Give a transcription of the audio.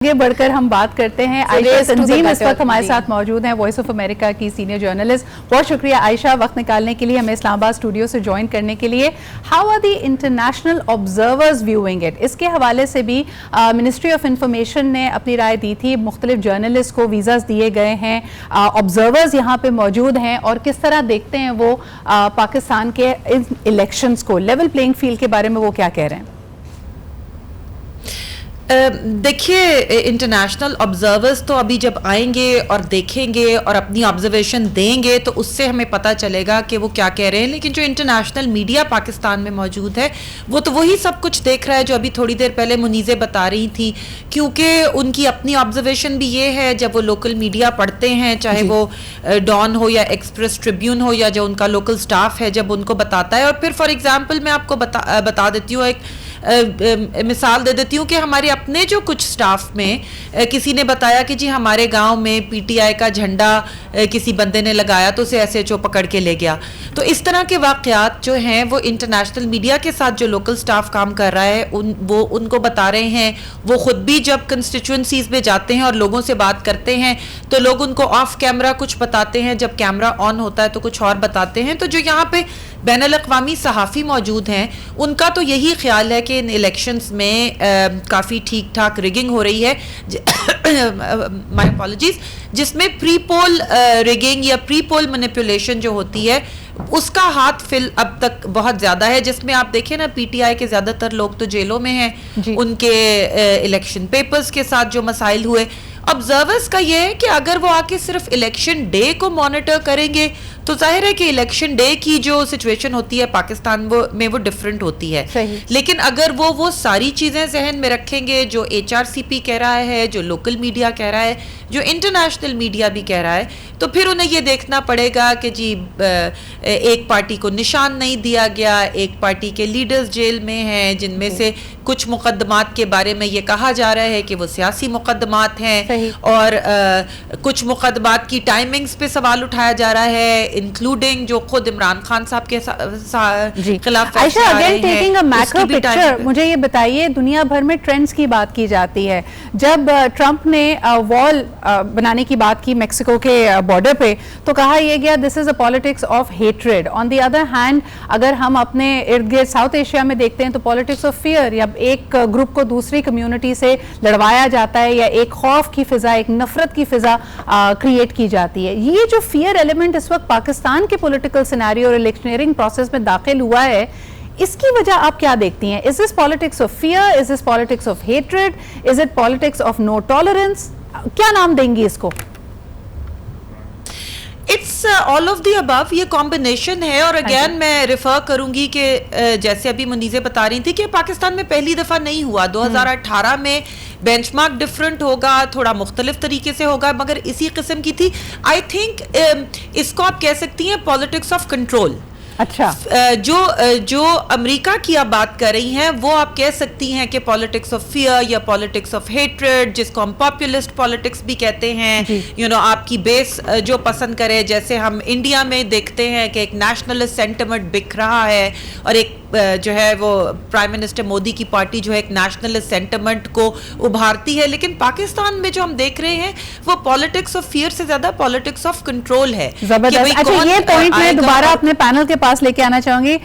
आगे बढ़कर हम बात करते हैं। आयशा तंजीम इस वक्त हमारे साथ मौजूद हैं, वॉइस ऑफ अमेरिका की सीनियर जर्नलिस्ट। बहुत शुक्रिया आयशा, वक्त निकालने के लिए, हमें इस्लामाबाद स्टूडियो से ज्वाइन करने के लिए। How are the international observers viewing it? इसके हवाले से भी मिनिस्ट्री ऑफ इंफॉर्मेशन ने अपनी राय दी थी। मुख्तलिफ जर्नलिस्ट को वीज़ाज दिए गए हैं, ऑब्जर्वर्स यहाँ पे मौजूद हैं, और किस तरह देखते हैं वो पाकिस्तान के इलेक्शंस को, लेवल प्लेइंग फील्ड के बारे में वो क्या कह रहे हैं? देखिए, इंटरनेशनल ऑब्जर्वर्स तो अभी जब आएंगे और देखेंगे और अपनी ऑब्जर्वेशन देंगे तो उससे हमें पता चलेगा कि वो क्या कह रहे हैं। लेकिन जो इंटरनेशनल मीडिया पाकिस्तान में मौजूद है वो तो वही सब कुछ देख रहा है जो अभी थोड़ी देर पहले मुनीज़े बता रही थी, क्योंकि उनकी अपनी ऑब्जर्वेशन भी ये है जब वो लोकल मीडिया पढ़ते हैं, चाहे वो डॉन हो या एक्सप्रेस ट्रिब्यून हो या जो उनका लोकल स्टाफ है, जब उनको बताता है। और फिर फॉर एग्जाम्पल मैं आपको बता देती हूँ, एक मिसाल दे देती हूँ कि हमारे अपने जो कुछ स्टाफ में किसी ने बताया कि जी हमारे गांव में पीटीआई का झंडा किसी बंदे ने लगाया तो उसे एसएचओ पकड़ के ले गया। तो इस तरह के वाक़यात जो हैं वो इंटरनेशनल मीडिया के साथ जो लोकल स्टाफ काम कर रहा है वो उनको बता रहे हैं। वो ख़ुद भी जब कंस्टिट्यूंसीज़ में जाते हैं और लोगों से बात करते हैं तो लोग उनको ऑफ कैमरा कुछ बताते हैं, जब कैमरा ऑन होता है तो कुछ और बताते हैं। तो जो यहाँ पे बैनुल अक़वामी सहाफ़ी मौजूद हैं उनका तो यही ख्याल है कि इन इलेक्शंस में काफ़ी ठीक ठाक रिगिंग हो रही है, माय अपॉलॉजीज़, जिसमें प्री पोल रिगिंग या प्री पोल मैनिपुलेशन जो होती है उसका हाथ फिल अब तक बहुत ज़्यादा है। जिसमें आप देखें ना, पीटीआई के ज़्यादातर लोग तो जेलों में हैं, उनके इलेक्शन पेपर्स के साथ जो मसाइल हुए। ऑब्जर्वर्स का ये है कि अगर वो आके सिर्फ इलेक्शन डे को मॉनिटर करेंगे तो जाहिर है कि इलेक्शन डे की जो सिचुएशन होती है पाकिस्तान में वो डिफरेंट होती है। लेकिन अगर वो सारी चीज़ें जहन में रखेंगे जो एचआरसीपी कह रहा है, जो लोकल मीडिया कह रहा है, जो इंटरनेशनल मीडिया भी कह रहा है, तो फिर उन्हें ये देखना पड़ेगा कि जी एक पार्टी को निशान नहीं दिया गया, एक पार्टी के लीडर्स जेल में हैं, जिनमें से कुछ मुकदमात के बारे में ये कहा जा रहा है कि वो सियासी मुकदमात हैं, और कुछ मुकदमात की टाइमिंग्स पे सवाल उठाया जा रहा है, इंक्लूडिंग जो खुद इमरान खान साहब के खिलाफ। Ayesha, again taking a macro picture, मुझे ये बताइए, दुनिया भर में ट्रेंड्स की बात की जाती है। जब ट्रंप ने वॉल बनाने की बात की मेक्सिको के बॉर्डर पे तो कहा यह गया this is a politics of hatred. On the other hand अगर हम अपने इर्द गिर्द साउथ एशिया में देखते हैं तो पॉलिटिक्स ऑफ फियर, या एक ग्रुप को दूसरी कम्युनिटी से लड़वाया जाता है, या एक खौफ की फिजा, एक नफरत की फिजा क्रिएट की जाती है। ये जो फियर एलिमेंट इस वक्त पाकिस्तान के पॉलिटिकल सिनेरियो और इलेक्शनरिंग प्रोसेस में दाखिल हुआ है, इसकी वजह आप क्या देखती हैं? Is this politics of fear, is this politics of hatred, is it politics of no tolerance? क्या नाम देंगी इसको? It's all of the above, ये कॉम्बिनेशन है। और अगेन मैं रिफर करूंगी कि जैसे अभी मुनीज़े बता रही थी कि पाकिस्तान में पहली दफ़ा नहीं हुआ। 2018 में बेंचमार्क डिफरेंट होगा, थोड़ा मुख्तलिफ तरीके से होगा, मगर इसी किस्म की थी। आई थिंक इसको आप कह सकती हैं पॉलिटिक्स ऑफ कंट्रोल। अच्छा, जो अमेरिका की आप बात कर रही हैं वो आप कह सकती हैं कि पॉलिटिक्स ऑफ फियर या पॉलिटिक्स ऑफ हेट्रेड, जिसको हम पॉपुलिस्ट पॉलिटिक्स भी कहते हैं। यू नो, आपकी बेस जो पसंद करे, जैसे हम इंडिया में देखते हैं कि एक नेशनलिस्ट सेंटिमेंट बिक रहा है और एक जो है वो प्राइम मिनिस्टर मोदी की पार्टी जो है एक नेशनलिस्ट सेंटिमेंट को उभारती है। लेकिन पाकिस्तान में जो हम देख रहे हैं वो पॉलिटिक्स ऑफ फियर से ज्यादा पॉलिटिक्स ऑफ कंट्रोल है। जबरदस्त। अच्छा, ये पॉइंट मैं दोबारा अपने पैनल के पास लेके आना चाहूंगी।